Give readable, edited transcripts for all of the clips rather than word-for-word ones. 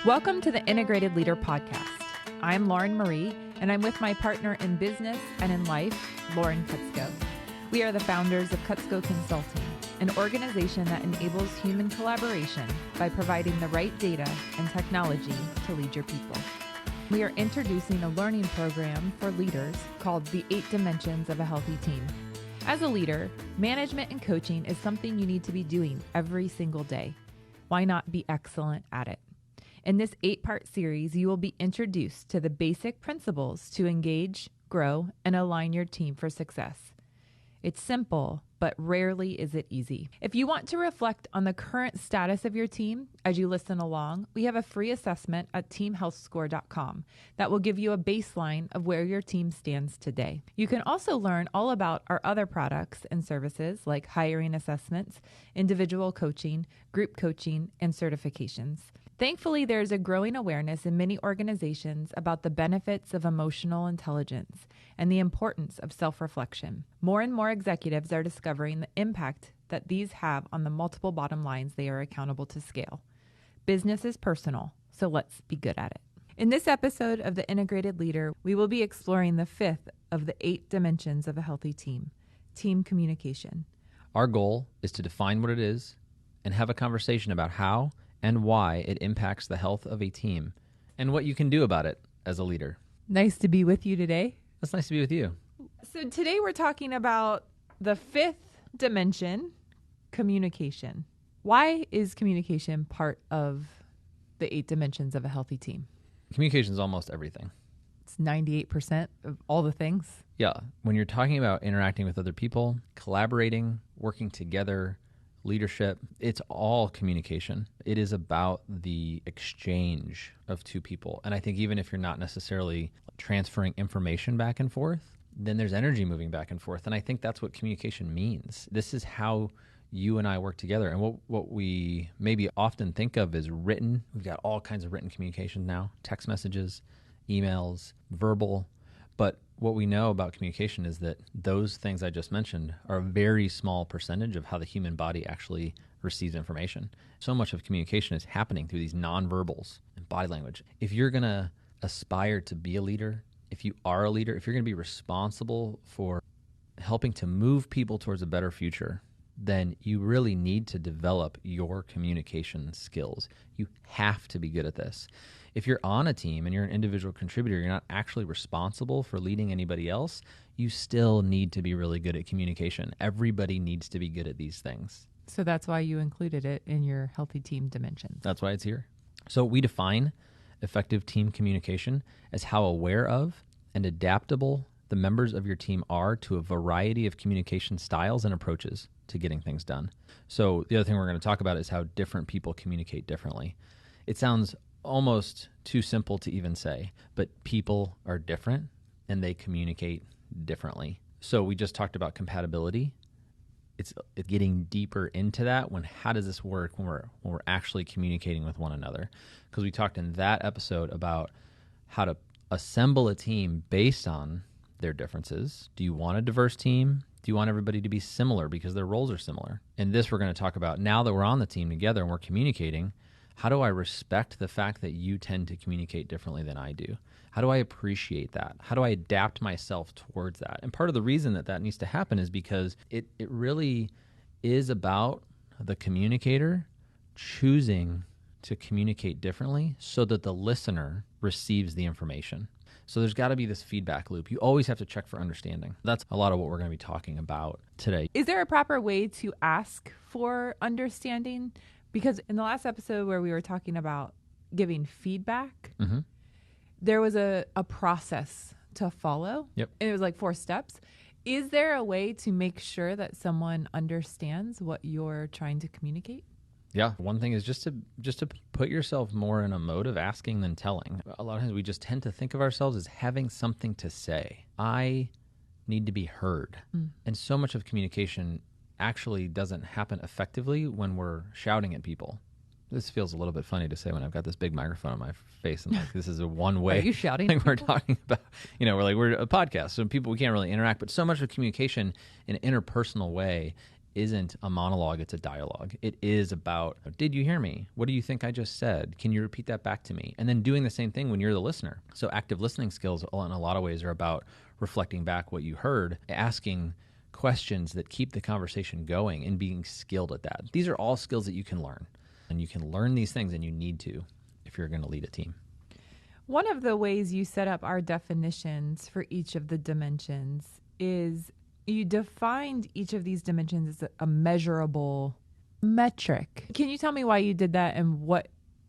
Welcome to the Integrated Leader Podcast. I'm Lauren Marie, and I'm with my partner in business and in life, Lauren Kutzko. We are the founders of Kutzko Consulting, an organization that enables human collaboration by providing the right data and technology to lead your people. We are introducing a learning program for leaders called The 8 Dimensions of a Healthy Team. As a leader, management and coaching is something you need to be doing every single day. Why not be excellent at it? In this 8-part series, you will be introduced to the basic principles to engage, grow, and align your team for success. It's simple, but rarely is it easy. If you want to reflect on the current status of your team as you listen along, we have a free assessment at teamhealthscore.com that will give you a baseline of where your team stands today. You can also learn all about our other products and services like hiring assessments, individual coaching, group coaching, and certifications. Thankfully, there's a growing awareness in many organizations about the benefits of emotional intelligence and the importance of self-reflection. More and more executives are discovering the impact that these have on the multiple bottom lines they are accountable to scale. Business is personal, so let's be good at it. In this episode of The Integrated Leader, we will be exploring the 5th of the 8 dimensions of a healthy team communication. Our goal is to define what it is and have a conversation about how and why it impacts the health of a team and what you can do about it as a leader. Nice to be with you today. It's nice to be with you. So today we're talking about the 5th dimension, communication. Why is communication part of the 8 dimensions of a healthy team? Communication is almost everything. It's 98% of all the things. Yeah. When you're talking about interacting with other people, collaborating, working together, leadership, it's all communication. It is about the exchange of two people. And I think even if you're not necessarily transferring information back and forth, then there's energy moving back and forth. And I think that's what communication means. This is how you and I work together. And what we maybe often think of as written, we've got all kinds of written communication now, text messages, emails, verbal. But what we know about communication is that those things I just mentioned are a very small percentage of how the human body actually receives information. So much of communication is happening through these nonverbals and body language. If you're going to aspire to be a leader, if you are a leader, if you're going to be responsible for helping to move people towards a better future, then you really need to develop your communication skills. You have to be good at this. If you're on a team and you're an individual contributor, you're not actually responsible for leading anybody else, you still need to be really good at communication. Everybody needs to be good at these things. So that's why you included it in your healthy team dimensions. That's why it's here. So we define effective team communication as how aware of and adaptable the members of your team are to a variety of communication styles and approaches to getting things done. So the other thing we're going to talk about is how different people communicate differently. It sounds almost too simple to even say, but people are different and they communicate differently. So we just talked about compatibility. It's getting deeper into that how does this work when we're actually communicating with one another? Because we talked in that episode about how to assemble a team based on their differences. Do you want a diverse team? Do you want everybody to be similar because their roles are similar? In this, we're going to talk about now that we're on the team together and we're communicating, how do I respect the fact that you tend to communicate differently than I do? How do I appreciate that? How do I adapt myself towards that? And part of the reason that needs to happen is because it really is about the communicator choosing to communicate differently so that the listener receives the information. So there's got to be this feedback loop. You always have to check for understanding. That's a lot of what we're going to be talking about today. Is there a proper way to ask for understanding? Because in the last episode where we were talking about giving feedback, there was a process to follow. Yep. And it was like 4 steps. Is there a way to make sure that someone understands what you're trying to communicate? Yeah. One thing is just to put yourself more in a mode of asking than telling. A lot of times we just tend to think of ourselves as having something to say. I need to be heard. And so much of communication actually doesn't happen effectively when we're shouting at people. This feels a little bit funny to say when I've got this big microphone on my face and like this is a one-way Are you shouting thing at we're people? talking about. We're a podcast, so we can't really interact. But so much of communication in an interpersonal way isn't a monologue, it's a dialogue. It is about, did you hear me? What do you think I just said? Can you repeat that back to me? And then doing the same thing when you're the listener. So active listening skills in a lot of ways are about reflecting back what you heard, asking questions that keep the conversation going, and being skilled at that. These are all skills that you can learn. And you can learn these things, and you need to if you're going to lead a team. One of the ways you set up our definitions for each of the dimensions is you defined each of these dimensions as a measurable metric. Can you tell me why you did that, and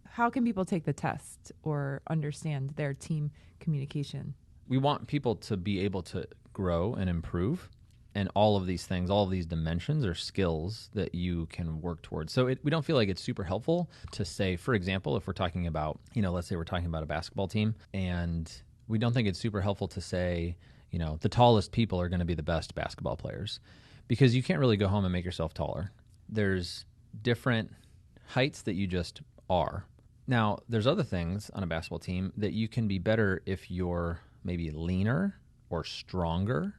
how can people take the test or understand their team communication? We want people to be able to grow and improve. And all of these things, all of these dimensions are skills that you can work towards. So we don't feel like it's super helpful to say, for example, if we're talking about, let's say we're talking about a basketball team, and we don't think it's super helpful to say, the tallest people are going to be the best basketball players, because you can't really go home and make yourself taller. There's different heights that you just are. Now, there's other things on a basketball team that you can be better if you're maybe leaner or stronger.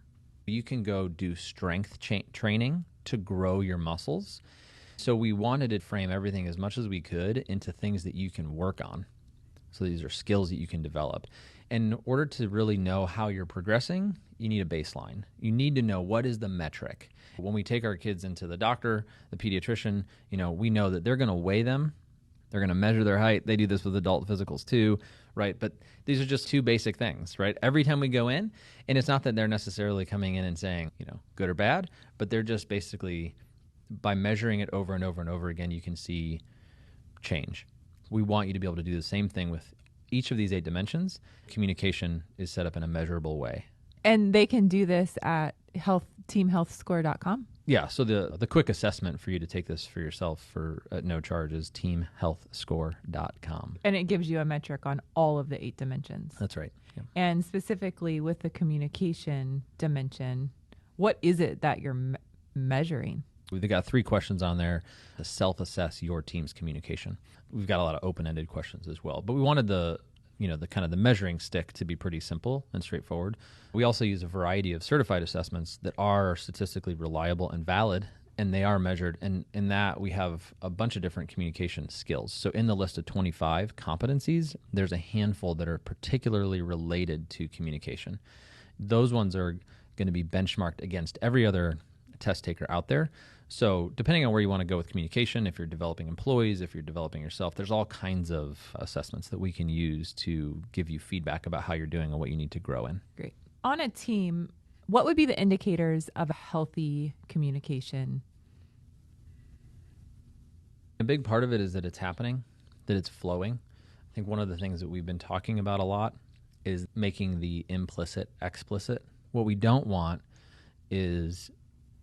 You can go do strength training to grow your muscles. So we wanted to frame everything as much as we could into things that you can work on. So these are skills that you can develop. And in order to really know how you're progressing, you need a baseline. You need to know, what is the metric. When we take our kids into the doctor, the pediatrician, we know that they're going to weigh them. They're going to measure their height. They do this with adult physicals too, right? But these are just two basic things, right? Every time we go in, and it's not that they're necessarily coming in and saying, good or bad, but they're just basically, by measuring it over and over and over again, you can see change. We want you to be able to do the same thing with each of these 8 dimensions. Communication is set up in a measurable way. And they can do this at teamhealthscore.com? Yeah, so the quick assessment for you to take this for yourself at no charge is teamhealthscore.com. And it gives you a metric on all of the 8 dimensions. That's right. Yeah. And specifically with the communication dimension, what is it that you're measuring? We've got 3 questions on there to self-assess your team's communication. We've got a lot of open-ended questions as well, but we wanted the kind of the measuring stick to be pretty simple and straightforward. We also use a variety of certified assessments that are statistically reliable and valid, and they are measured. And in that, we have a bunch of different communication skills. So in the list of 25 competencies, there's a handful that are particularly related to communication. Those ones are going to be benchmarked against every other test taker out there. So depending on where you want to go with communication, if you're developing employees, if you're developing yourself, there's all kinds of assessments that we can use to give you feedback about how you're doing and what you need to grow in. Great. On a team, what would be the indicators of a healthy communication? A big part of it is that it's happening, that it's flowing. I think one of the things that we've been talking about a lot is making the implicit explicit. What we don't want is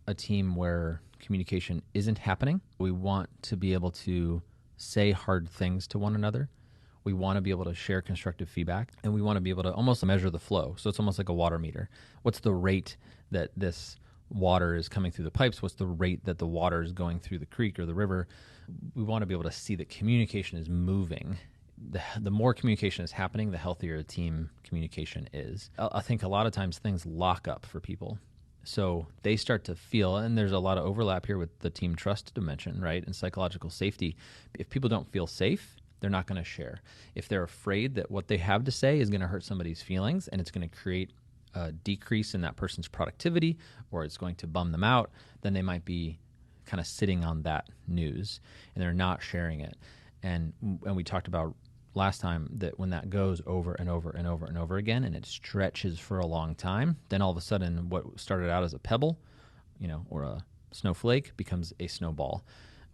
a team where communication isn't happening. We want to be able to say hard things to one another. We want to be able to share constructive feedback, and we want to be able to almost measure the flow. So it's almost like a water meter. What's the rate that this water is coming through the pipes? What's the rate that the water is going through the creek or the river? We want to be able to see that communication is moving. The more communication is happening, the healthier a team communication is. I think a lot of times things lock up for people. So they start to feel, and there's a lot of overlap here with the team trust dimension, right? And psychological safety. If people don't feel safe, they're not going to share. If they're afraid that what they have to say is going to hurt somebody's feelings and it's going to create a decrease in that person's productivity, or it's going to bum them out, then they might be kind of sitting on that news and they're not sharing it. And we talked about last time that when that goes over and over and over and over again and it stretches for a long time, then all of a sudden what started out as a pebble, or a snowflake becomes a snowball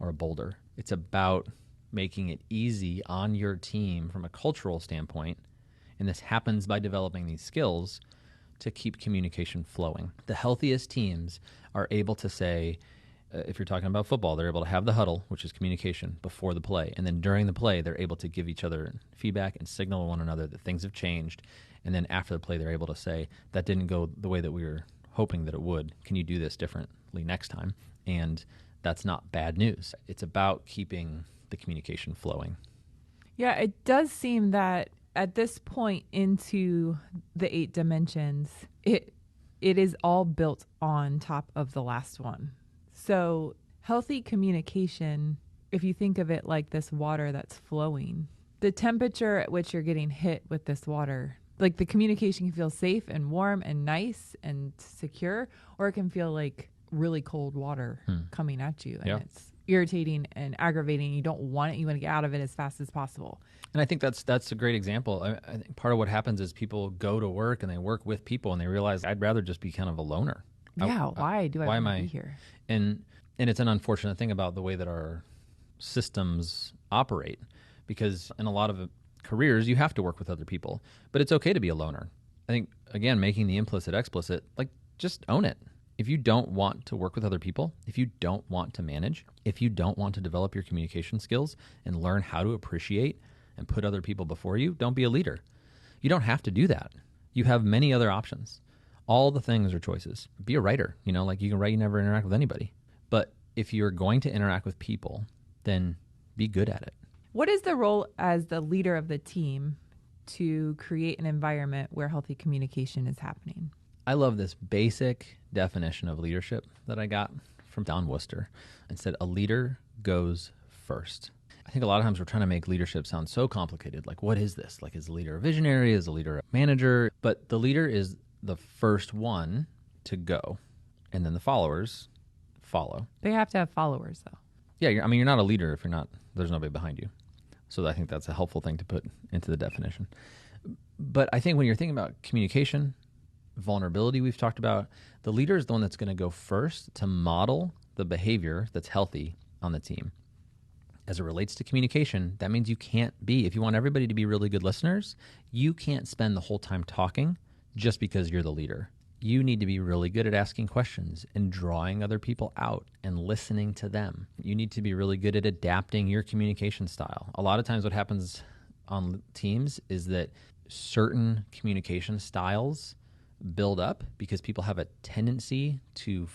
or a boulder. It's about making it easy on your team from a cultural standpoint, and this happens by developing these skills to keep communication flowing. The healthiest teams are able to say, if you're talking about football, they're able to have the huddle, which is communication, before the play. And then during the play, they're able to give each other feedback and signal one another that things have changed. And then after the play, they're able to say, that didn't go the way that we were hoping that it would. Can you do this differently next time? And that's not bad news. It's about keeping the communication flowing. Yeah, it does seem that at this point into the 8 dimensions, it is all built on top of the last one. So healthy communication, if you think of it like this water that's flowing, the temperature at which you're getting hit with this water, like the communication can feel safe and warm and nice and secure, or it can feel like really cold water coming at you. And it's irritating and aggravating. You don't want it. You want to get out of it as fast as possible. And I think that's a great example. I think part of what happens is people go to work and they work with people and they realize I'd rather just be kind of a loner. Yeah, why do I want to be here? And it's an unfortunate thing about the way that our systems operate, because in a lot of careers you have to work with other people, but it's okay to be a loner. I think, again, making the implicit explicit, like just own it. If you don't want to work with other people, if you don't want to manage, if you don't want to develop your communication skills and learn how to appreciate and put other people before you, don't be a leader. You don't have to do that. You have many other options. All the things are choices. Be a writer. Like you can write, you never interact with anybody. But if you're going to interact with people, then be good at it. What is the role as the leader of the team to create an environment where healthy communication is happening? I love this basic definition of leadership that I got from Don Worcester. It said, a leader goes first. I think a lot of times we're trying to make leadership sound so complicated. Like, what is this? Like, is the leader a visionary? Is the leader a manager? But the leader is the first one to go, and then the followers follow. They have to have followers, though. Yeah, you're not a leader if there's nobody behind you. So I think that's a helpful thing to put into the definition. But I think when you're thinking about communication, vulnerability we've talked about, the leader is the one that's going to go first to model the behavior that's healthy on the team. As it relates to communication, that means you can't be, if you want everybody to be really good listeners, you can't spend the whole time talking just because you're the leader. You need to be really good at asking questions and drawing other people out and listening to them. You need to be really good at adapting your communication style. A lot of times what happens on teams is that certain communication styles build up because people have a tendency to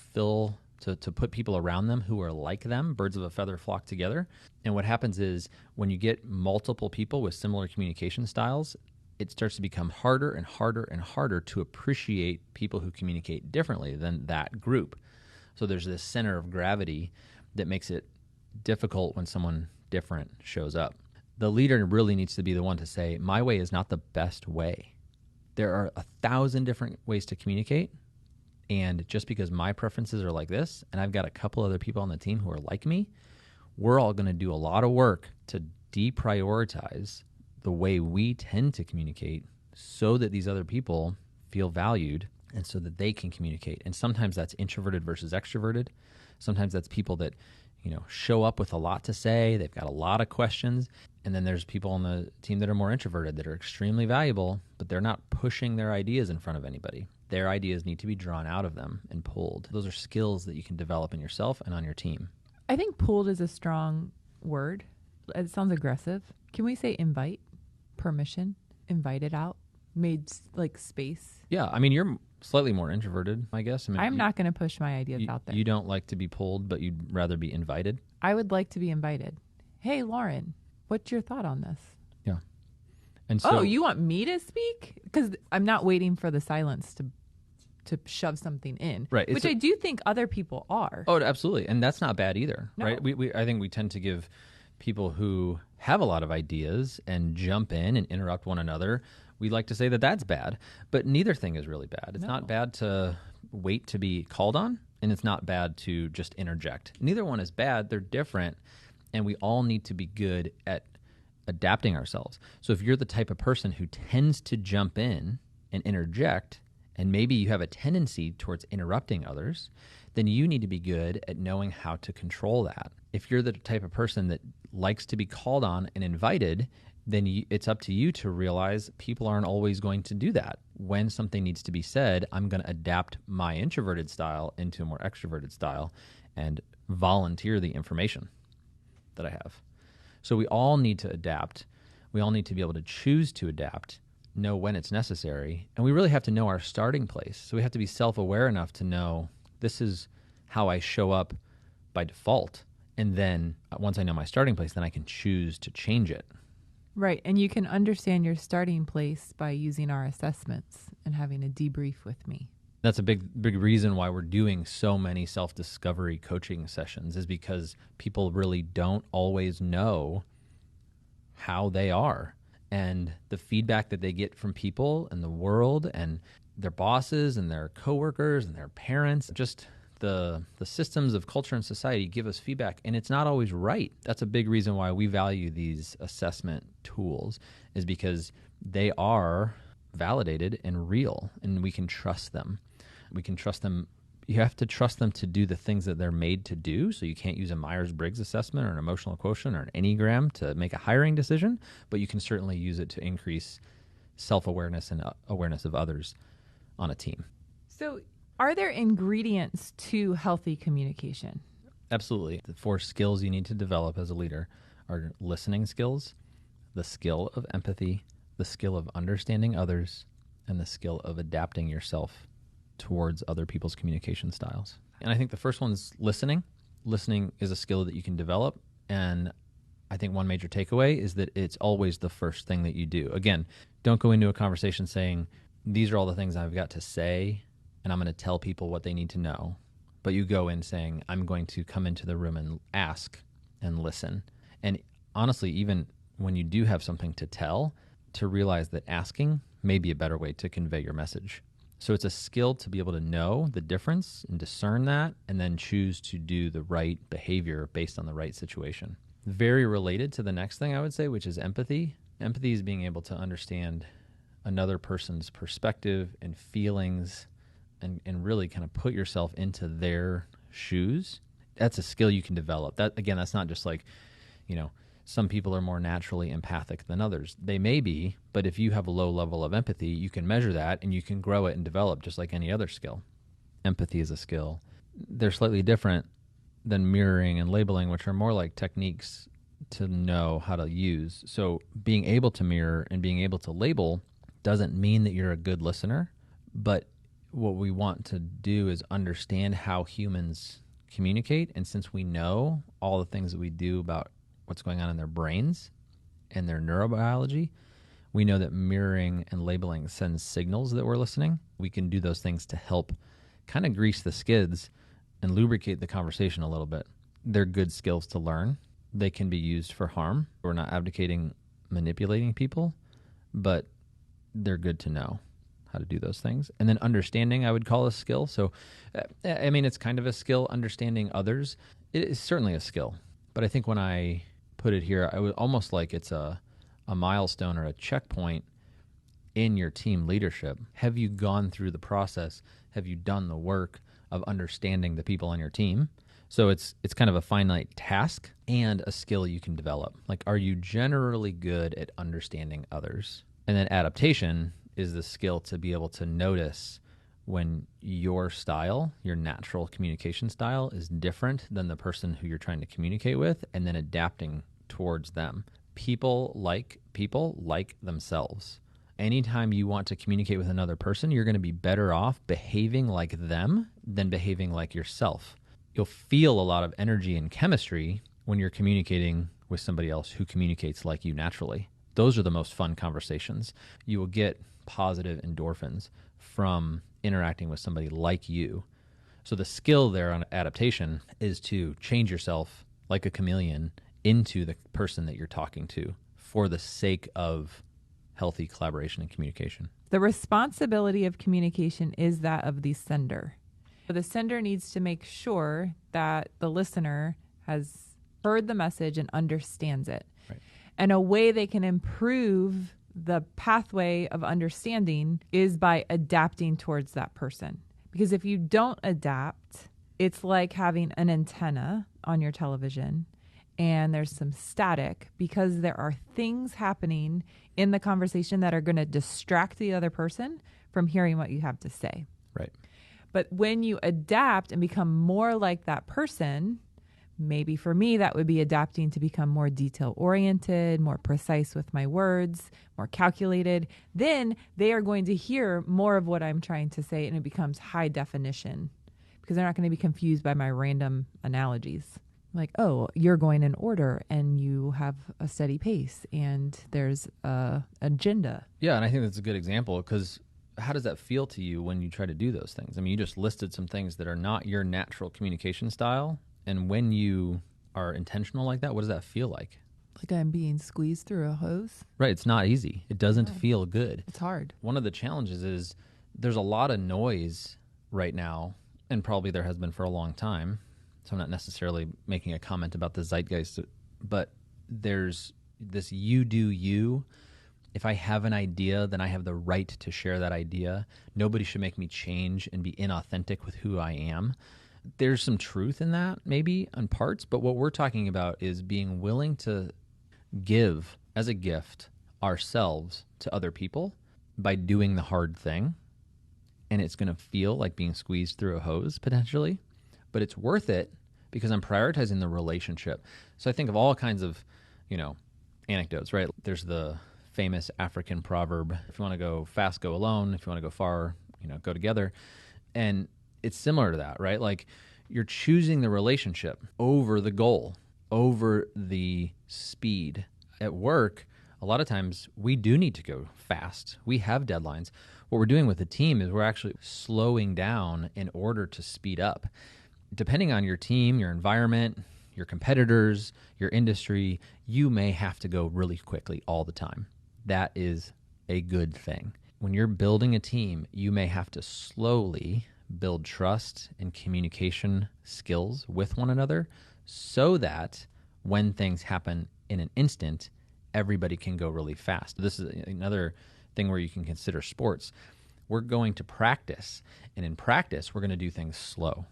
put people around them who are like them. Birds of a feather flock together. And what happens is when you get multiple people with similar communication styles, it starts to become harder and harder and harder to appreciate people who communicate differently than that group. So there's this center of gravity that makes it difficult when someone different shows up. The leader really needs to be the one to say, my way is not the best way. There are 1,000 different ways to communicate. And just because my preferences are like this, and I've got a couple other people on the team who are like me, we're all going to do a lot of work to deprioritize the way we tend to communicate so that these other people feel valued and so that they can communicate. And sometimes that's introverted versus extroverted. Sometimes that's people that, show up with a lot to say. They've got a lot of questions. And then there's people on the team that are more introverted that are extremely valuable, but they're not pushing their ideas in front of anybody. Their ideas need to be drawn out of them and pulled. Those are skills that you can develop in yourself and on your team. I think pulled is a strong word. It sounds aggressive. Can we say invite? Permission? Invited out? Made like space? Yeah. You're slightly more introverted, I guess. I'm not going to push my ideas out there. You don't like to be pulled, but you'd rather be invited? I would like to be invited. Hey, Lauren, what's your thought on this? Yeah. And so, you want me to speak? Because I'm not waiting for the silence to shove something in, right? Which I do think other people are. Oh, absolutely, and that's not bad either, no. Right? I think we tend to give people who have a lot of ideas and jump in and interrupt one another. We like to say that that's bad, but neither thing is really bad. It's not bad to wait to be called on, and it's not bad to just interject. Neither one is bad. They're different, and we all need to be good at adapting ourselves. So if you're the type of person who tends to jump in and interject, and maybe you have a tendency towards interrupting others, then you need to be good at knowing how to control that. If you're the type of person that likes to be called on and invited, then it's up to you to realize people aren't always going to do that. When something needs to be said, I'm going to adapt my introverted style into a more extroverted style and volunteer the information that I have. So we all need to adapt. We all need to be able to choose to adapt, know when it's necessary, and we really have to know our starting place. So we have to be self-aware enough to know this is how I show up by default. And then once I know my starting place, then I can choose to change it. Right. And you can understand your starting place by using our assessments and having a debrief with me. That's a big reason why we're doing so many self-discovery coaching sessions, is because people really don't always know how they are. And the feedback that they get from people and the world and their bosses and their coworkers and their parents, just the systems of culture and society give us feedback, and it's not always right. That's a big reason why we value these assessment tools, is because they are validated and real, and we can trust them. We can trust them. You have to trust them to do the things that they're made to do. So you can't use a Myers-Briggs assessment or an emotional quotient or an Enneagram to make a hiring decision, but you can certainly use it to increase self-awareness and awareness of others on a team. So are there ingredients to healthy communication? Absolutely. The 4 skills you need to develop as a leader are listening skills, the skill of empathy, the skill of understanding others, and the skill of adapting yourself towards other people's communication styles. And I think the first one is listening. Listening is a skill that you can develop. And I think one major takeaway is that it's always the first thing that you do. Again, don't go into a conversation saying, these are all the things I've got to say, and I'm going to tell people what they need to know. But you go in saying, I'm going to come into the room and ask and listen. And honestly, even when you do have something to tell, to realize that asking may be a better way to convey your message. So it's a skill to be able to know the difference and discern that, and then choose to do the right behavior based on the right situation. Very related to the next thing I would say, which is empathy. Empathy is being able to understand another person's perspective and feelings, and really kind of put yourself into their shoes. That's a skill you can develop. That, again, that's not just like, some people are more naturally empathic than others. They may be, but if you have a low level of empathy, you can measure that and you can grow it and develop just like any other skill. Empathy is a skill. They're slightly different than mirroring and labeling, which are more like techniques to know how to use. So being able to mirror and being able to label doesn't mean that you're a good listener, but what we want to do is understand how humans communicate. And since we know all the things that we do about what's going on in their brains and their neurobiology, we know that mirroring and labeling sends signals that we're listening. We can do those things to help kind of grease the skids and lubricate the conversation a little bit. They're good skills to learn. They can be used for harm. We're not advocating manipulating people, but they're good to know how to do those things. And then understanding, I would call a skill. So, it's kind of a skill. Understanding others, it is certainly a skill. But I think when I put it here, I would almost like it's a milestone or a checkpoint in your team leadership. Have you gone through the process? Have you done the work of understanding the people on your team? So it's kind of a finite task and a skill you can develop. Like, are you generally good at understanding others? And then adaptation is the skill to be able to notice when your style, your natural communication style, is different than the person who you're trying to communicate with, and then adapting towards them. People like themselves. Anytime you want to communicate with another person, you're going to be better off behaving like them than behaving like yourself. You'll feel a lot of energy and chemistry when you're communicating with somebody else who communicates like you naturally. Those are the most fun conversations. You will get positive endorphins from interacting with somebody like you. So the skill there on adaptation is to change yourself like a chameleon into the person that you're talking to for the sake of healthy collaboration and communication. The responsibility of communication is that of the sender. The sender needs to make sure that the listener has heard the message and understands it. Right. And a way they can improve the pathway of understanding is by adapting towards that person. Because if you don't adapt, it's like having an antenna on your television and there's some static because there are things happening in the conversation that are going to distract the other person from hearing what you have to say. Right. But when you adapt and become more like that person, maybe for me, that would be adapting to become more detail-oriented, more precise with my words, more calculated. Then they are going to hear more of what I'm trying to say, and it becomes high definition because they're not going to be confused by my random analogies. Like, oh, you're going in order, and you have a steady pace, and there's a agenda. Yeah, and I think that's a good example because How does that feel to you when you try to do those things? I mean, you just listed some things that are not your natural communication style. And when you are intentional like that, what does that feel like? Like I'm being squeezed through a hose. Right. It's not easy. It doesn't feel good. It's hard. One of the challenges is there's a lot of noise right now, and probably there has been for a long time. So I'm not necessarily making a comment about the zeitgeist, but there's this you do you. If I have an idea, then I have the right to share that idea. Nobody should make me change and be inauthentic with who I am. There's some truth in that, maybe, on parts, but what we're talking about is being willing to give as a gift ourselves to other people by doing the hard thing. And it's going to feel like being squeezed through a hose, potentially, but it's worth it because I'm prioritizing the relationship. So I think of all kinds of, anecdotes, right? There's the famous African proverb, if you want to go fast, go alone. If you want to go far, go together. And it's similar to that, right? Like you're choosing the relationship over the goal, over the speed. At work, a lot of times we do need to go fast. We have deadlines. What we're doing with the team is we're actually slowing down in order to speed up. Depending on your team, your environment, your competitors, your industry, you may have to go really quickly all the time. That is a good thing. When you're building a team, you may have to slowly build trust and communication skills with one another so that when things happen in an instant, everybody can go really fast. This is another thing where you can consider sports. We're going to practice, and in practice, we're going to do things slow.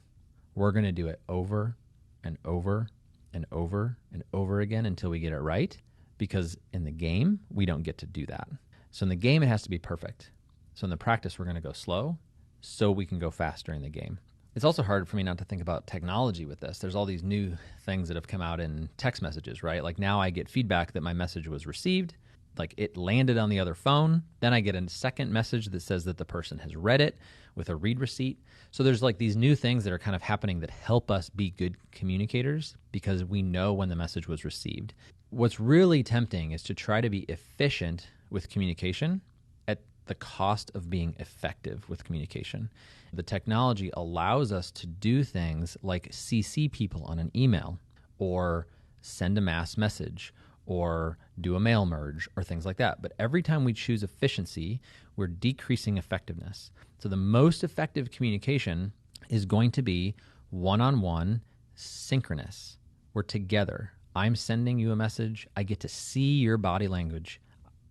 We're going to do it over and over and over and over again until we get it right, because in the game, we don't get to do that. So in the game, it has to be perfect. So in the practice, we're going to go slow so we can go faster in the game. It's also hard for me not to think about technology with this. There's all these new things that have come out in text messages, right? Like now I get feedback that my message was received, like it landed on the other phone. Then I get a second message that says that the person has read it with a read receipt. So there's like these new things that are kind of happening that help us be good communicators because we know when the message was received. What's really tempting is to try to be efficient with communication at the cost of being effective with communication. The technology allows us to do things like CC people on an email or send a mass message or do a mail merge or things like that. But every time we choose efficiency, we're decreasing effectiveness. So the most effective communication is going to be one-on-one, synchronous. We're together. I'm sending you a message. I get to see your body language.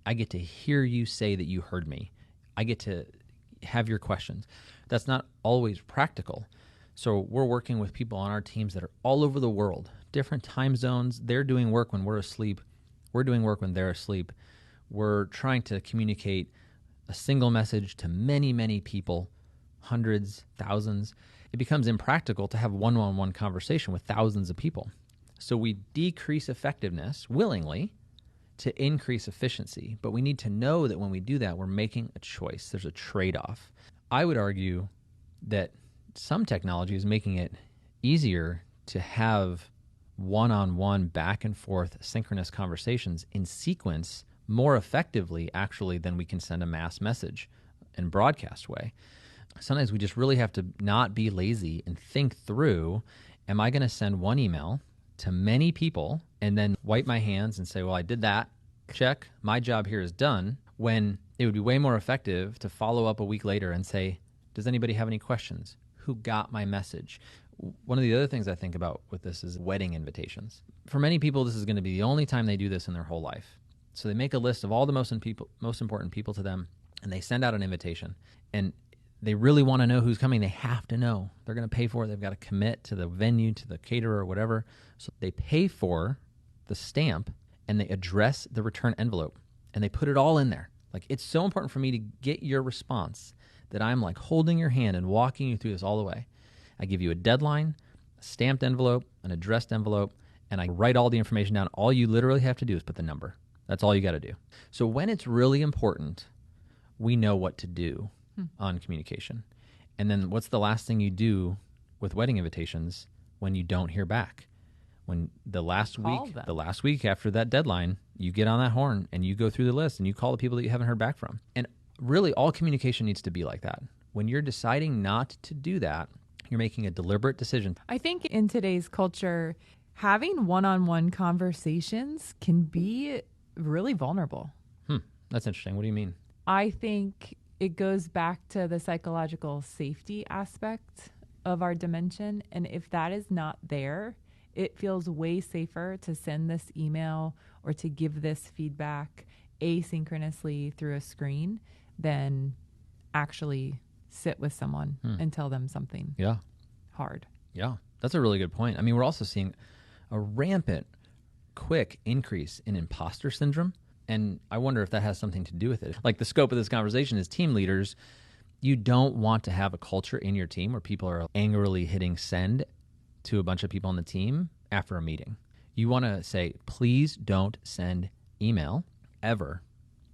I get to hear you say that you heard me. I get to have your questions. That's not always practical. So we're working with people on our teams that are all over the world, different time zones. They're doing work when we're asleep. We're doing work when they're asleep. We're trying to communicate a single message to many, many people, hundreds, thousands. It becomes impractical to have one-on-one conversation with thousands of people. So we decrease effectiveness willingly to increase efficiency. But we need to know that when we do that, we're making a choice. There's a trade-off. I would argue that some technology is making it easier to have one-on-one back and forth synchronous conversations in sequence more effectively actually than we can send a mass message in broadcast way. Sometimes we just really have to not be lazy and think through, am I going to send one email to many people and then wipe my hands and say, well, I did that, check, my job here is done, when it would be way more effective to follow up a week later and say, does anybody have any questions? Who got my message? One of the other things I think about with this is wedding invitations. For many people, this is going to be the only time they do this in their whole life. So they make a list of all the most important people to them, and they send out an invitation. And they really want to know who's coming. They have to know. They're going to pay for it. They've got to commit to the venue, to the caterer, or whatever. So they pay for the stamp, and they address the return envelope, and they put it all in there. Like, it's so important for me to get your response that I'm like holding your hand and walking you through this all the way. I give you a deadline, a stamped envelope, an addressed envelope, and I write all the information down. All you literally have to do is put the number. That's all you got to do. So when it's really important, we know what to do on communication. And then what's the last thing you do with wedding invitations when you don't hear back? When the last week after that deadline, you get on that horn and you go through the list and you call the people that you haven't heard back from. And really all communication needs to be like that. When you're deciding not to do that, you're making a deliberate decision. I think in today's culture, having one-on-one conversations can be really vulnerable. That's interesting. What do you mean? I think it goes back to the psychological safety aspect of our dimension. And if that is not there, it feels way safer to send this email or to give this feedback asynchronously through a screen than actually sit with someone and tell them something hard. Yeah, that's a really good point. I mean, we're also seeing a rampant, quick increase in imposter syndrome. And I wonder if that has something to do with it. Like, the scope of this conversation is team leaders. You don't want to have a culture in your team where people are angrily hitting send to a bunch of people on the team after a meeting. You want to say, please don't send email ever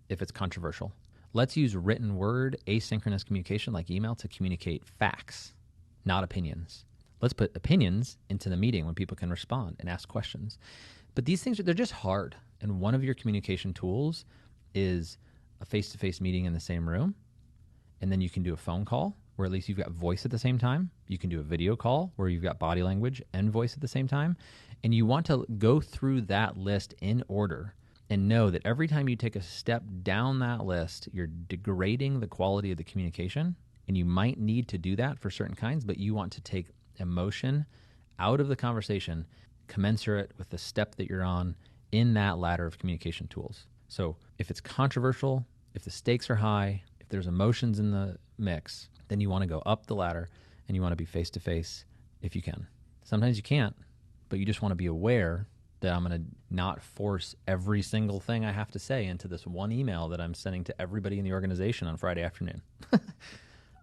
if it's controversial. Let's use written word, asynchronous communication like email to communicate facts, not opinions. Let's put opinions into the meeting when people can respond and ask questions. But these things, they're just hard. And one of your communication tools is a face-to-face meeting in the same room. And then you can do a phone call where at least you've got voice at the same time. You can do a video call where you've got body language and voice at the same time. And you want to go through that list in order and know that every time you take a step down that list, you're degrading the quality of the communication. And you might need to do that for certain kinds, but you want to take emotion out of the conversation commensurate with the step that you're on in that ladder of communication tools. So if it's controversial, if the stakes are high, if there's emotions in the mix, then you want to go up the ladder and you want to be face-to-face if you can. Sometimes you can't, but you just want to be aware that I'm going to not force every single thing I have to say into this one email that I'm sending to everybody in the organization on Friday afternoon.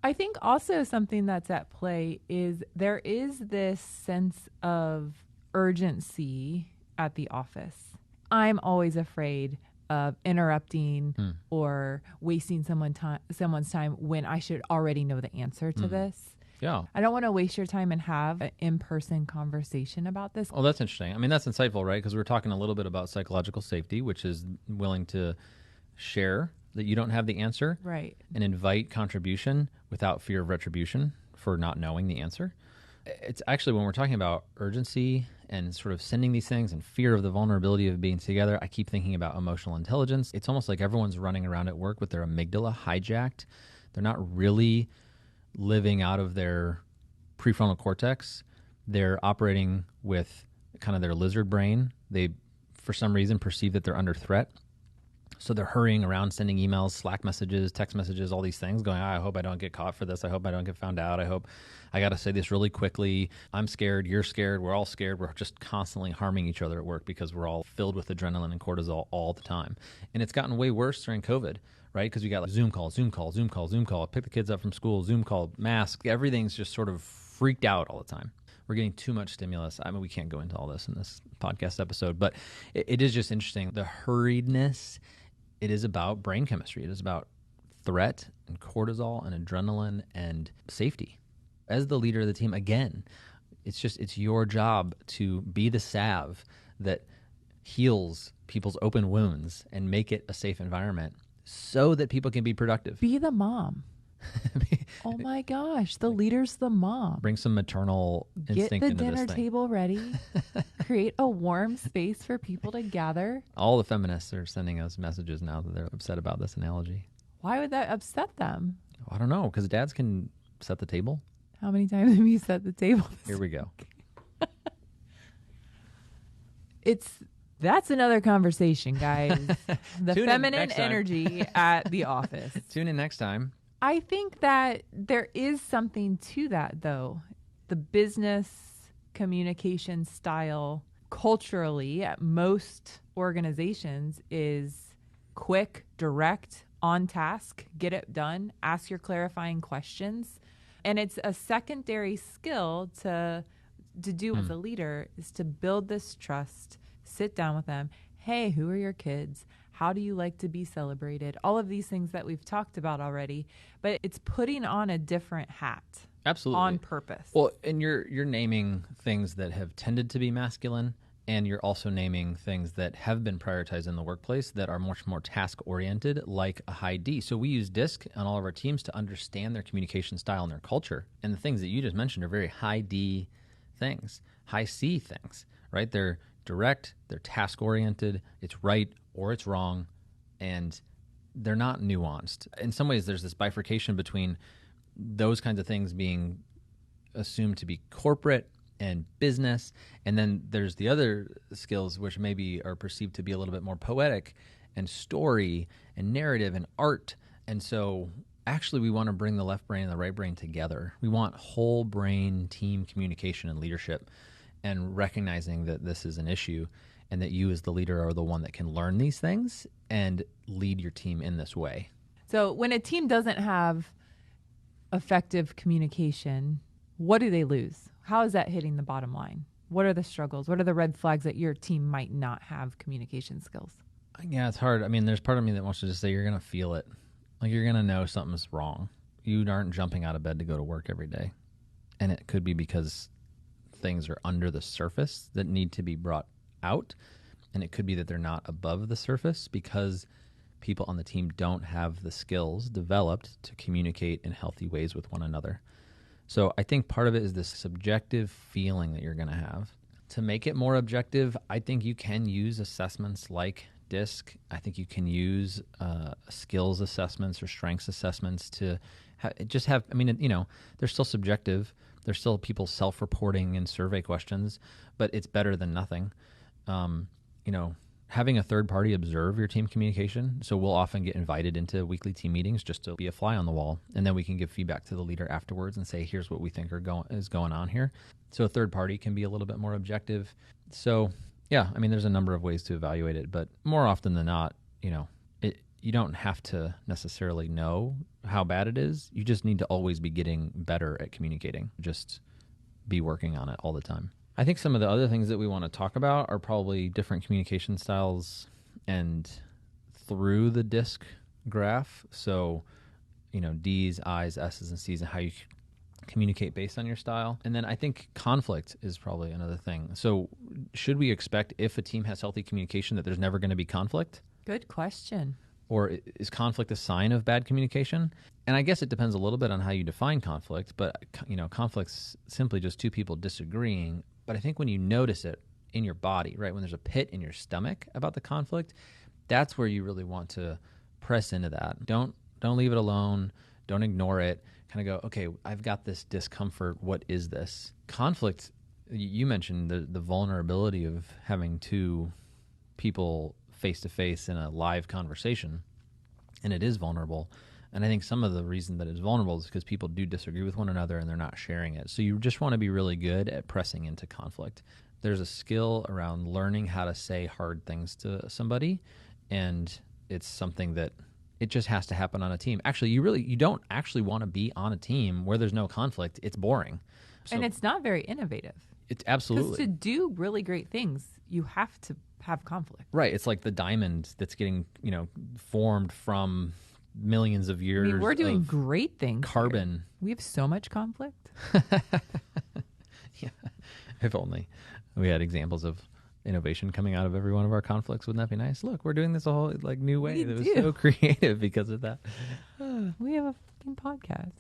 I think also something that's at play is there is this sense of urgency at the office. I'm always afraid of interrupting or wasting someone's time when I should already know the answer to this. Yeah. I don't want to waste your time and have an in-person conversation about this. Oh, that's interesting. I mean, that's insightful, right? Because we're talking a little bit about psychological safety, which is willing to share that you don't have the answer. Right. And invite contribution without fear of retribution for not knowing the answer. It's actually, when we're talking about urgency and sort of sending these things and fear of the vulnerability of being together, I keep thinking about emotional intelligence. It's almost like everyone's running around at work with their amygdala hijacked. They're not really living out of their prefrontal cortex. They're operating with kind of their lizard brain. They, for some reason, perceive that they're under threat. So they're hurrying around, sending emails, Slack messages, text messages, all these things, going, I hope I don't get caught for this. I hope I don't get found out. I hope I got to say this really quickly. I'm scared. You're scared. We're all scared. We're just constantly harming each other at work because we're all filled with adrenaline and cortisol all the time. And it's gotten way worse during COVID, right? Because we got like Zoom call, pick the kids up from school, Zoom call, mask. Everything's just sort of freaked out all the time. We're getting too much stimulus. I mean, we can't go into all this in this podcast episode, but it is just interesting. The hurriedness. It is about brain chemistry. It is about threat and cortisol and adrenaline and safety. As the leader of the team, again, it's your job to be the salve that heals people's open wounds and make it a safe environment so that people can be productive. Be the mom. Oh my gosh, the leader's the mom. Bring some maternal instinct into this thing. Get the dinner table ready. Create a warm space for people to gather. All the feminists are sending us messages now that they're upset about this analogy. Why would that upset them? I don't know, because dads can set the table. How many times have you set the table? Here we go. That's another conversation, guys. The feminine energy at the office. Tune in next time. I think that there is something to that, though. The business communication style culturally at most organizations is quick, direct, on task, get it done, ask your clarifying questions. And it's a secondary skill to do as a leader is to build this trust, sit down with them. Hey, who are your kids? How do you like to be celebrated? All of these things that we've talked about already, but it's putting on a different hat. Absolutely. On purpose. Well, and you're naming things that have tended to be masculine And you're also naming things that have been prioritized in the workplace that are much more task-oriented, like a high D. So we use DISC on all of our teams to understand their communication style and their culture. And the things that you just mentioned are very high D things, high C things, right? They're direct, they're task-oriented, it's right or it's wrong, and they're not nuanced. In some ways, there's this bifurcation between those kinds of things being assumed to be corporate and business, and then there's the other skills which maybe are perceived to be a little bit more poetic and story and narrative and art. And so actually we want to bring the left brain and the right brain together. We want whole brain team communication and leadership, and recognizing that this is an issue and that you as the leader are the one that can learn these things and lead your team in this way. So when a team doesn't have effective communication, what do they lose? How is that hitting the bottom line? What are the struggles? What are the red flags that your team might not have communication skills? Yeah, it's hard. I mean, there's part of me that wants to just say you're going to feel it. Like, you're going to know something's wrong. You aren't jumping out of bed to go to work every day. And it could be because things are under the surface that need to be brought out. And it could be that they're not above the surface because people on the team don't have the skills developed to communicate in healthy ways with one another. So I think part of it is this subjective feeling that you're going to have. To make it more objective, I think you can use assessments like DISC. I think you can use skills assessments or strengths assessments to have, I mean, they're still subjective. They're still people self-reporting in survey questions, but it's better than nothing. Having a third party observe your team communication. So we'll often get invited into weekly team meetings just to be a fly on the wall. And then we can give feedback to the leader afterwards and say, here's what we think is going on here. So a third party can be a little bit more objective. So yeah, I mean, there's a number of ways to evaluate it, but more often than not, you don't have to necessarily know how bad it is. You just need to always be getting better at communicating. Just be working on it all the time. I think some of the other things that we want to talk about are probably different communication styles and through the DISC graph. So, D's, I's, S's, and C's, and how you communicate based on your style. And then I think conflict is probably another thing. So should we expect, if a team has healthy communication, that there's never going to be conflict? Good question. Or is conflict a sign of bad communication? And I guess it depends a little bit on how you define conflict, but conflict's simply just two people disagreeing. But I think when you notice it in your body, right, when there's a pit in your stomach about the conflict, that's where you really want to press into that. Don't leave it alone. Don't ignore it. Kind of go, okay, I've got this discomfort. What is this? Conflict, you mentioned the vulnerability of having two people face-to-face in a live conversation, and it is vulnerable. And I think some of the reason that it's vulnerable is because people do disagree with one another and they're not sharing it. So you just want to be really good at pressing into conflict. There's a skill around learning how to say hard things to somebody, and it's something that it just has to happen on a team. Actually, you don't actually want to be on a team where there's no conflict. It's boring. So, and it's not very innovative. It's absolutely. Because to do really great things, you have to have conflict. Right. It's like the diamond that's getting, formed from millions of years. I mean, we're doing great things. Carbon. Here. We have so much conflict. Yeah. If only we had examples of innovation coming out of every one of our conflicts. Wouldn't that be nice? Look, we're doing this a whole new way that was so creative because of that. We have a fucking podcast.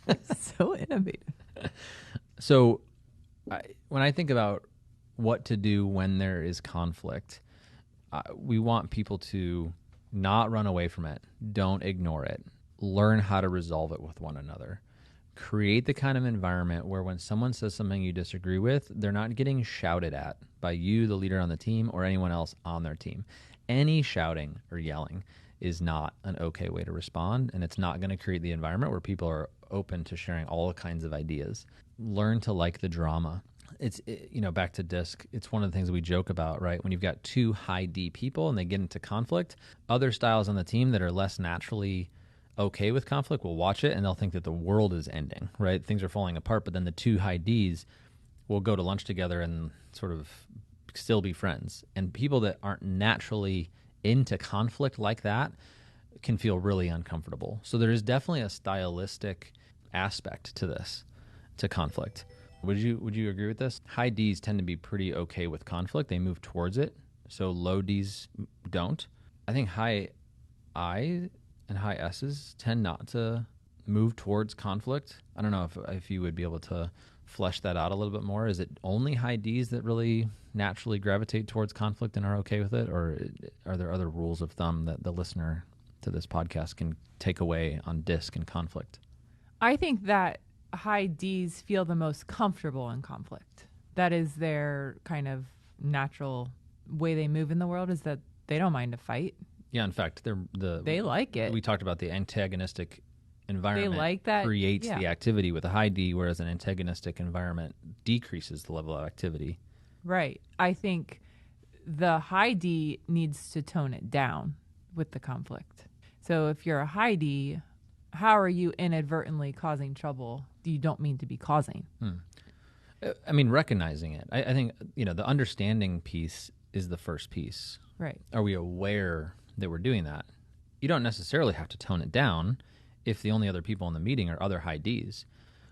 It's so innovative. So when I think about what to do when there is conflict, we want people to not run away from it. Don't ignore it. Learn how to resolve it with one another. Create the kind of environment where when someone says something you disagree with, they're not getting shouted at by you, the leader on the team, or anyone else on their team. Any shouting or yelling is not an okay way to respond, and it's not going to create the environment where people are open to sharing all kinds of ideas. Learn to like the drama. It's, back to DISC, it's one of the things we joke about, right? When you've got two high D people and they get into conflict, other styles on the team that are less naturally okay with conflict will watch it and they'll think that the world is ending, right? Things are falling apart, but then the two high Ds will go to lunch together and sort of still be friends. And people that aren't naturally into conflict like that can feel really uncomfortable. So there is definitely a stylistic aspect to this, to conflict. Would you agree with this? High Ds tend to be pretty okay with conflict. They move towards it. So low Ds don't. I think high I and high S's tend not to move towards conflict. I don't know if you would be able to flesh that out a little bit more. Is it only high Ds that really naturally gravitate towards conflict and are okay with it? Or are there other rules of thumb that the listener to this podcast can take away on DISC and conflict? I think that high Ds feel the most comfortable in conflict. That is their kind of natural way they move in the world, is that they don't mind a fight. Yeah, in fact, they like it. We talked about the antagonistic environment they like that, creates the activity with a high D, whereas an antagonistic environment decreases the level of activity. Right. I think the high D needs to tone it down with the conflict. So if you're a high D, how are you inadvertently causing trouble you don't mean to be causing? I mean, recognizing it. I think, the understanding piece is the first piece. Right. Are we aware that we're doing that? You don't necessarily have to tone it down if the only other people in the meeting are other high Ds.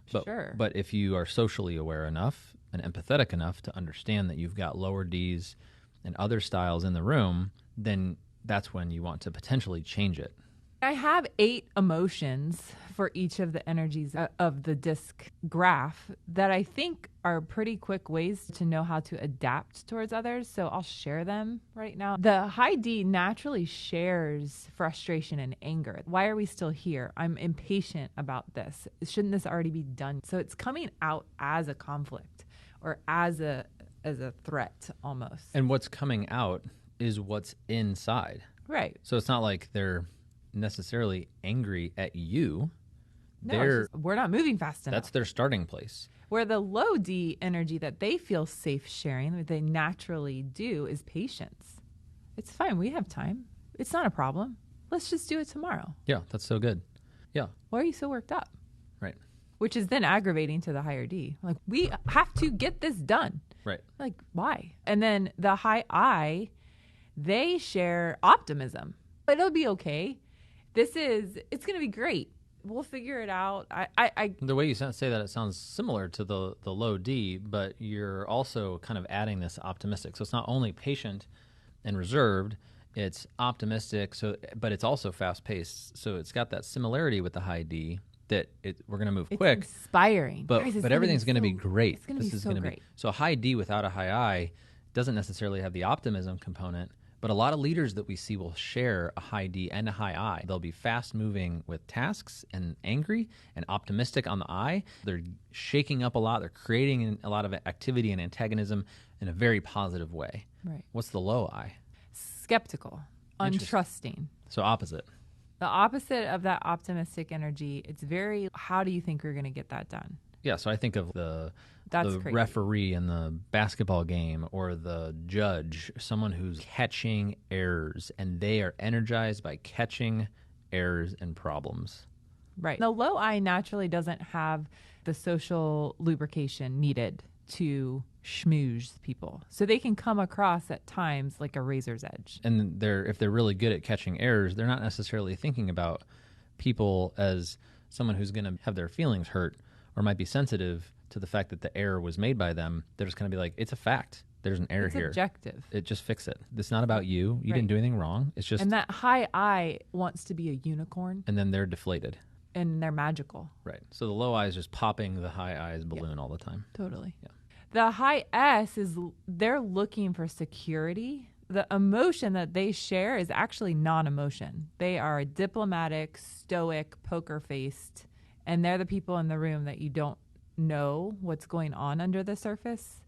Sure. But if you are socially aware enough and empathetic enough to understand that you've got lower Ds and other styles in the room, then that's when you want to potentially change it. I have 8 emotions for each of the energies of the DISC graph that I think are pretty quick ways to know how to adapt towards others. So I'll share them right now. The high D naturally shares frustration and anger. Why are we still here? I'm impatient about this. Shouldn't this already be done? So it's coming out as a conflict or as a threat almost. And what's coming out is what's inside. Right. So it's not like they're necessarily angry at you. No, we're not moving fast enough. That's their starting place. Where the low D energy that they feel safe sharing, what they naturally do, is patience. It's fine. We have time. It's not a problem. Let's just do it tomorrow. Yeah, that's so good. Yeah. Why are you so worked up? Right. Which is then aggravating to the higher D. Like, we have to get this done. Right. Like, why? And then the high I, they share optimism. It'll be okay. It's going to be great. We'll figure it out. The way you say that, it sounds similar to the low D, but you're also kind of adding this optimistic. So it's not only patient and reserved, it's optimistic. But it's also fast paced. So it's got that similarity with the high D that we're going to move quick. It's inspiring. But everything's going to be great. It's going to be so great. So a high D without a high I doesn't necessarily have the optimism component. But a lot of leaders that we see will share a high D and a high I. They'll be fast moving with tasks and angry and optimistic on the I. They're shaking up a lot. They're creating a lot of activity and antagonism in a very positive way. Right. What's the low I? Skeptical, untrusting. So opposite. The opposite of that optimistic energy, it's very, how do you think we're going to get that done? Yeah, so I think of the crazy. Referee in the basketball game or the judge, someone who's catching errors, and they are energized by catching errors and problems. Right. The low I naturally doesn't have the social lubrication needed to schmooze people. So they can come across at times like a razor's edge. And if they're really good at catching errors, they're not necessarily thinking about people as someone who's going to have their feelings hurt or might be sensitive to the fact that the error was made by them. They're just going to be like, it's a fact. There's an error here. It's objective. Just fix it. It's not about you. You didn't do anything wrong. It's just... And that high I wants to be a unicorn. And then they're deflated. And they're magical. Right. So the low I is just popping the high I's balloon all the time. Totally. Yeah. The high S they're looking for security. The emotion that they share is actually non-emotion. They are diplomatic, stoic, poker-faced, and they're the people in the room that you don't know what's going on under the surface.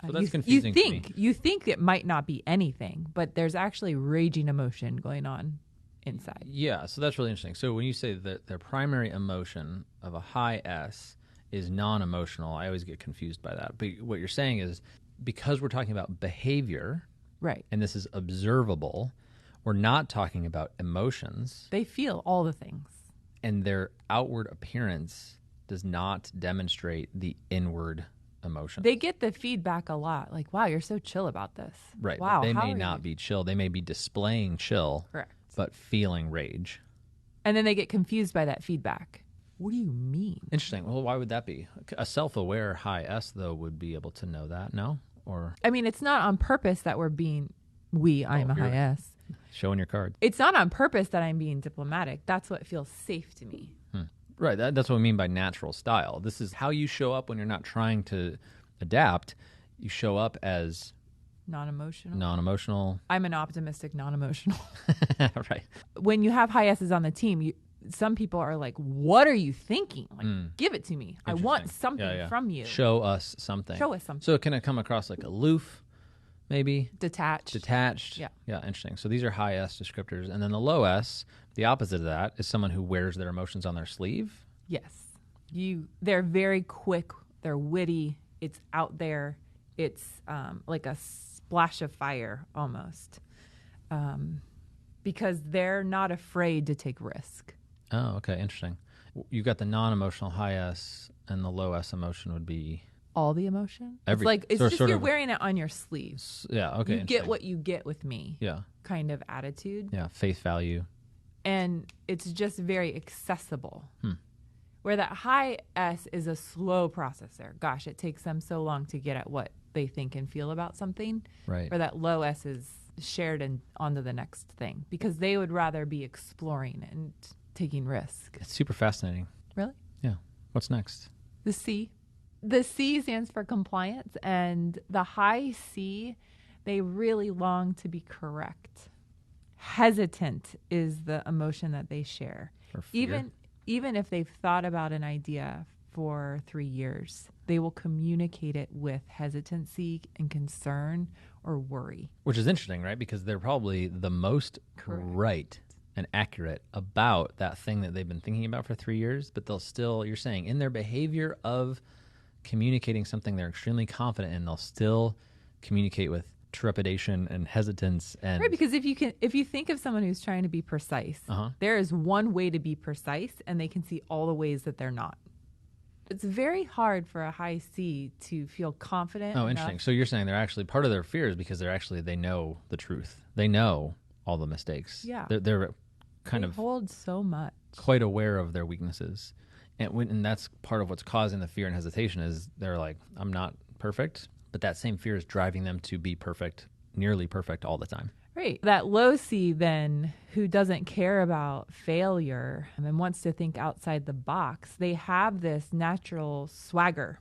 So that's confusing to me. You think it might not be anything, but there's actually raging emotion going on inside. Yeah, so that's really interesting. So when you say that their primary emotion of a high S is non-emotional, I always get confused by that. But what you're saying is, because we're talking about behavior, right, and this is observable, we're not talking about emotions. They feel all the things. And their outward appearance does not demonstrate the inward emotion. They get the feedback a lot, like, wow, you're so chill about this. Right. Wow, they may not be chill. They may be displaying chill, correct, but feeling rage. And then they get confused by that feedback. what do you mean? Interesting. Well, why would that be? A self-aware high S, though, would be able to know that, no? Or I mean, it's not on purpose that I'm a high S. Showing your card. It's not on purpose that I'm being diplomatic. That's what feels safe to me. Right. That's what I mean by natural style. This is how you show up when you're not trying to adapt. You show up as non-emotional. I'm an optimistic non-emotional. Right. When you have high S's on the team, some people are like, what are you thinking? Like, give it to me. I want something from you. Show us something. So can it come across like aloof, maybe? Detached. Yeah. Yeah, interesting. So these are high S descriptors. And then the low S, the opposite of that, is someone who wears their emotions on their sleeve. Yes. They're very quick. They're witty. It's out there. It's like a splash of fire almost. Because they're not afraid to take risk. Oh, okay. Interesting. You got the non-emotional high S, and the low S emotion would be all the emotion. Everything. It's just you're wearing it on your sleeve. Yeah. Okay. You get what you get with me. Yeah. Kind of attitude. Yeah. Faith value. And it's just very accessible. Where that high S is a slow processor. Gosh, it takes them so long to get at what they think and feel about something. Right. Where that low S is shared and onto the next thing because they would rather be exploring and taking risk. It's super fascinating. Really? Yeah. What's next? The C. The C stands for compliance, and the high C, they really long to be correct. Hesitant is the emotion that they share. Or fear. Even if they've thought about an idea for 3 years, they will communicate it with hesitancy and concern or worry. Which is interesting, right? Because they're probably the most right and accurate about that thing that they've been thinking about for 3 years, but they'll still, you're saying, in their behavior of communicating something they're extremely confident in, they'll still communicate with trepidation and hesitance. And right, because if you think of someone who's trying to be precise, there is one way to be precise, and they can see all the ways that they're not. It's very hard for a high C to feel confident. Oh, interesting. So you're saying they're actually, part of their fear is because they know the truth. They know all the mistakes. Yeah. They're kind of hold so much. Quite aware of their weaknesses. And that's part of what's causing the fear and hesitation is they're like, I'm not perfect, but that same fear is driving them to be perfect, nearly perfect all the time. Right. That low C then, who doesn't care about failure and wants to think outside the box, they have this natural swagger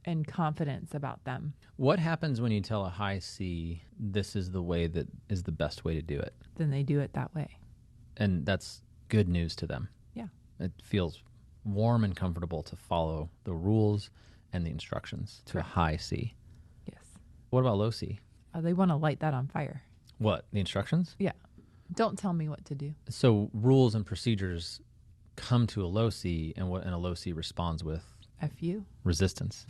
and confidence about them. What happens when you tell a high C, this is the way that is the best way to do it? Then they do it that way. And that's good news to them. Yeah. It feels warm and comfortable to follow the rules and the instructions to a high C. Yes. What about low C? They want to light that on fire. What, the instructions? Yeah. Don't tell me what to do. So rules and procedures come to a low C, and a low C responds with? F you. Resistance.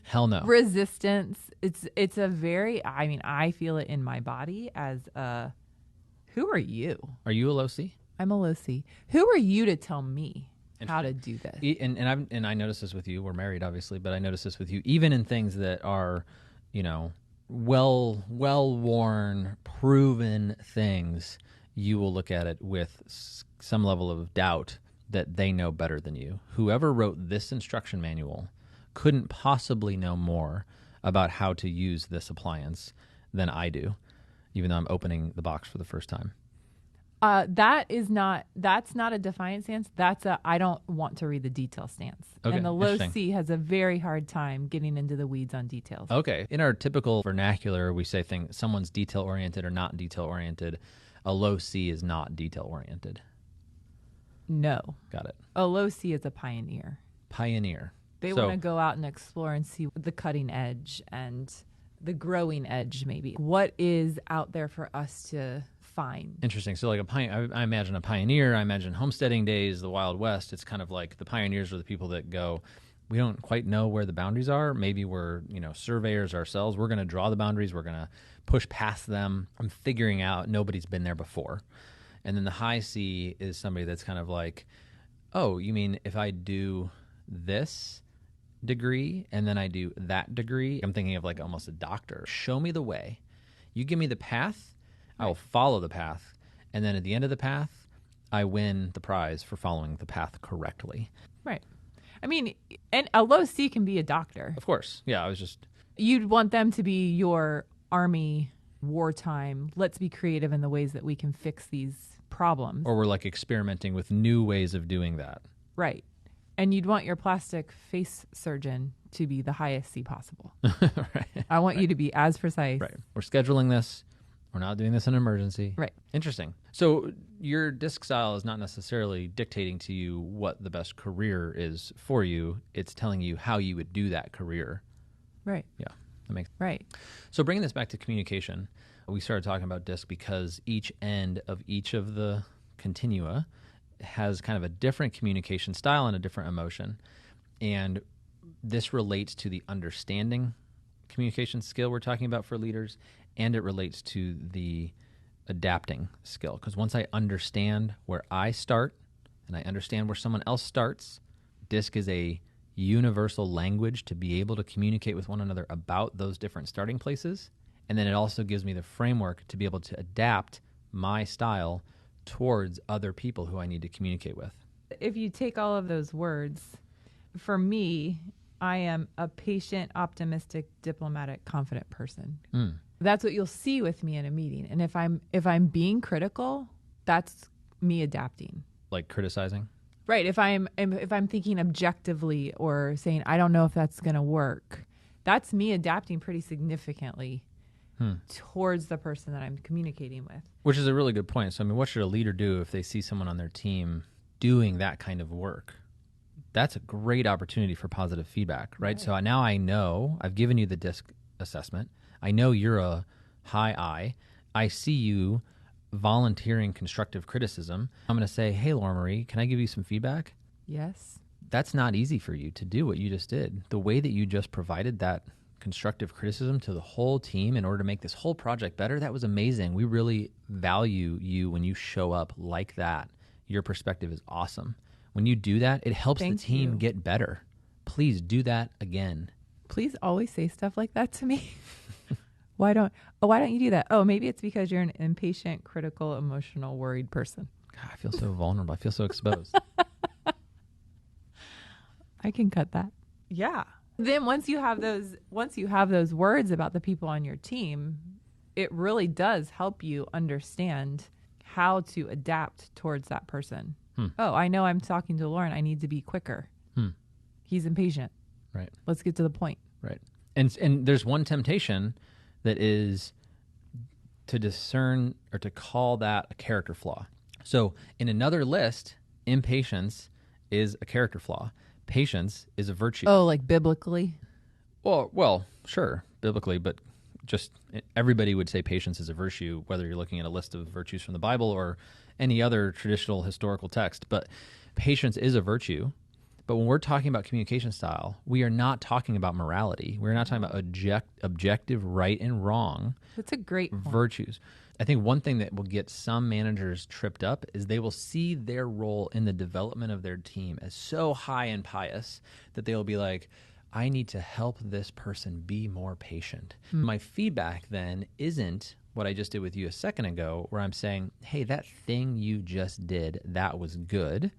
Hell no. Resistance. It's a very, I feel it in my body as who are you? Are you a low C? I'm a low C. Who are you to tell me how to do this? And I notice this with you. We're married, obviously, but I notice this with you. Even in things that are, well-worn, proven things, you will look at it with some level of doubt that they know better than you. Whoever wrote this instruction manual couldn't possibly know more about how to use this appliance than I do, even though I'm opening the box for the first time. That's not a defiant stance. That's a I don't want to read the detail stance. Okay, and the low C has a very hard time getting into the weeds on details. Okay. In our typical vernacular, we say someone's detail-oriented or not detail-oriented. A low C is not detail-oriented. No. Got it. A low C is a pioneer. Pioneer. They want to go out and explore and see the cutting edge and the growing edge, maybe. What is out there for us to find? Interesting. So like I imagine a pioneer, I imagine homesteading days, the Wild West. It's kind of like the pioneers are the people that go, we don't quite know where the boundaries are. Maybe we're, surveyors ourselves. We're going to draw the boundaries. We're going to push past them. I'm figuring out nobody's been there before. And then the high C is somebody that's kind of like, oh, you mean if I do this degree and then I do that degree? I'm thinking of like almost a doctor. Show me the way. You give me the path. I will follow the path. And then at the end of the path, I win the prize for following the path correctly. Right. I mean, and a low C can be a doctor. Of course. Yeah, I was just... You'd want them to be your Army wartime. Let's be creative in the ways that we can fix these problems. Or we're like experimenting with new ways of doing that. Right. And you'd want your plastic face surgeon to be the highest C possible. Right. I want you to be as precise. Right. We're scheduling this. We're not doing this in an emergency. Right. Interesting. So your disc style is not necessarily dictating to you what the best career is for you. It's telling you how you would do that career. Right. Yeah. That makes Right. So bringing this back to communication, we started talking about disc because each end of each of the continua has kind of a different communication style and a different emotion. And this relates to the understanding communication skill we're talking about for leaders, and it relates to the adapting skill. Because once I understand where I start and I understand where someone else starts, disc is a universal language to be able to communicate with one another about those different starting places. And then it also gives me the framework to be able to adapt my style towards other people who I need to communicate with. If you take all of those words, for me, I am a patient, optimistic, diplomatic, confident person. That's what you'll see with me in a meeting. And if I'm being critical, that's me adapting. Like criticizing? Right. If I'm thinking objectively or saying I don't know if that's going to work, that's me adapting pretty significantly towards the person that I'm communicating with. Which is a really good point. So, I mean, what should a leader do if they see someone on their team doing that kind of work? That's a great opportunity for positive feedback, right? So now I know, I've given you the DISC assessment. I know you're a high I. I see you volunteering constructive criticism. I'm going to say, hey, Laura Marie, can I give you some feedback? Yes. That's not easy for you to do what you just did. The way that you just provided that constructive criticism to the whole team in order to make this whole project better, that was amazing. We really value you when you show up like that. Your perspective is awesome. When you do that, it helps the team get better. Please do that again. Please always say stuff like that to me. Why don't you do that? Oh, maybe it's because you're an impatient, critical, emotional, worried person. God, I feel so vulnerable. I feel so exposed. I can cut that. Yeah. Then once you have those words about the people on your team, it really does help you understand how to adapt towards that person. Oh, I know I'm talking to Lauren. I need to be quicker. He's impatient. Right. Let's get to the point. Right. And there's one temptation that is to discern or to call that a character flaw. So in another list, impatience is a character flaw. Patience is a virtue. Oh, like biblically? Well, sure, biblically, but just everybody would say patience is a virtue, whether you're looking at a list of virtues from the Bible or any other traditional historical text. But patience is a virtue. But when we're talking about communication style, we are not talking about morality. We're not talking about objective right and wrong. That's a great point. Virtues. I think one thing that will get some managers tripped up is they will see their role in the development of their team as so high and pious that they'll be like, I need to help this person be more patient. My feedback then isn't what I just did with you a second ago, where I'm saying, hey, that thing you just did, that was good.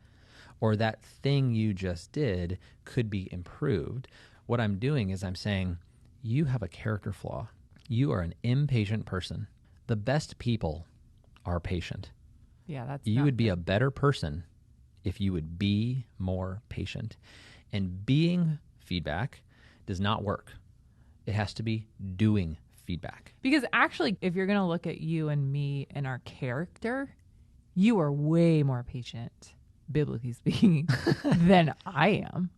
Or that thing you just did could be improved. What I'm doing is I'm saying, you have a character flaw. You are an impatient person. The best people are patient. Yeah, you would be a better person if you would be more patient. And being feedback does not work. It has to be doing feedback. Because actually, if you're going to look at you and me and our character, you are way more patient, biblically speaking, than I am,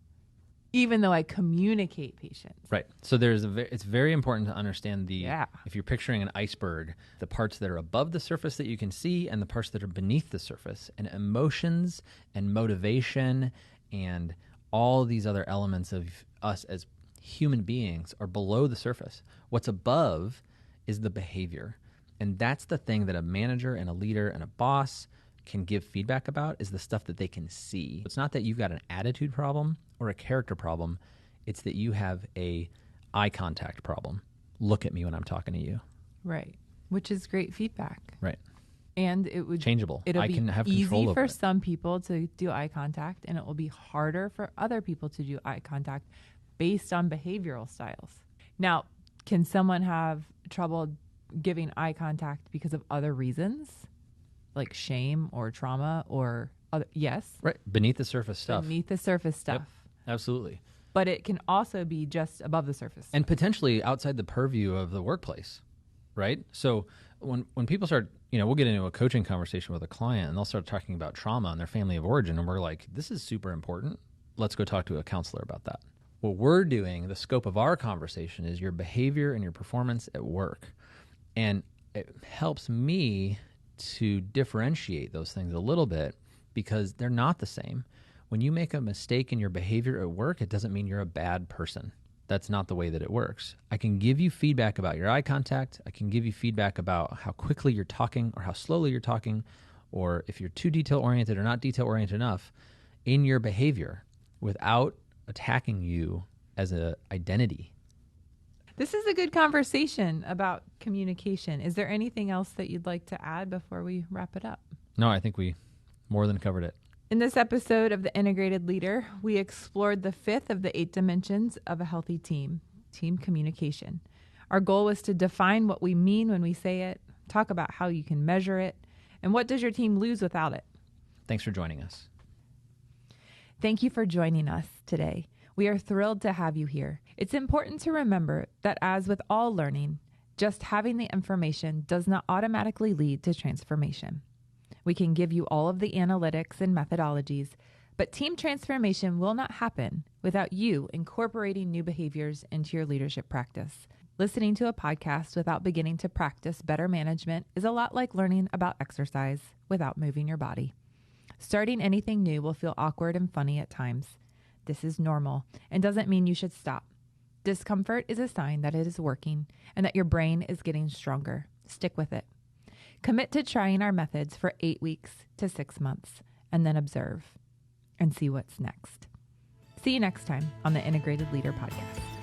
even though I communicate patience. Right. So it's very important to understand if you're picturing an iceberg, the parts that are above the surface that you can see and the parts that are beneath the surface, and emotions and motivation and all these other elements of us as human beings are below the surface. What's above is the behavior. And that's the thing that a manager and a leader and a boss can give feedback about, is the stuff that they can see. It's not that you've got an attitude problem or a character problem. It's that you have a eye contact problem. Look at me when I'm talking to you. Right. Which is great feedback. Right. And it would changeable. It'll I be can have easy control over for it. some people to do eye contact, and it will be harder for other people to do eye contact based on behavioral styles. Now, can someone have trouble giving eye contact because of other reasons, like shame or trauma or other? Yes. Right. Beneath the surface stuff. Beneath the surface stuff. Yep. Absolutely. But it can also be just above the surface. And potentially outside the purview of the workplace, right? So when people start, we'll get into a coaching conversation with a client and they'll start talking about trauma and their family of origin. And we're like, this is super important. Let's go talk to a counselor about that. What we're doing, the scope of our conversation is your behavior and your performance at work. And it helps me to differentiate those things a little bit because they're not the same. When you make a mistake in your behavior at work, it doesn't mean you're a bad person. That's not the way that it works. I can give you feedback about your eye contact. I can give you feedback about how quickly you're talking or how slowly you're talking, or if you're too detail-oriented or not detail-oriented enough in your behavior without attacking you as an identity. This is a good conversation about communication. Is there anything else that you'd like to add before we wrap it up? No, I think we more than covered it. In this episode of The Integrated Leader, we explored the 5th of the 8 dimensions of a healthy team communication. Our goal was to define what we mean when we say it, talk about how you can measure it, and what does your team lose without it. Thanks for joining us. Thank you for joining us today. We are thrilled to have you here. It's important to remember that as with all learning, just having the information does not automatically lead to transformation. We can give you all of the analytics and methodologies, but team transformation will not happen without you incorporating new behaviors into your leadership practice. Listening to a podcast without beginning to practice better management is a lot like learning about exercise without moving your body. Starting anything new will feel awkward and funny at times. This is normal and doesn't mean you should stop. Discomfort is a sign that it is working and that your brain is getting stronger. Stick with it. Commit to trying our methods for 8 weeks to 6 months and then observe and see what's next. See you next time on the Integrated Leader Podcast.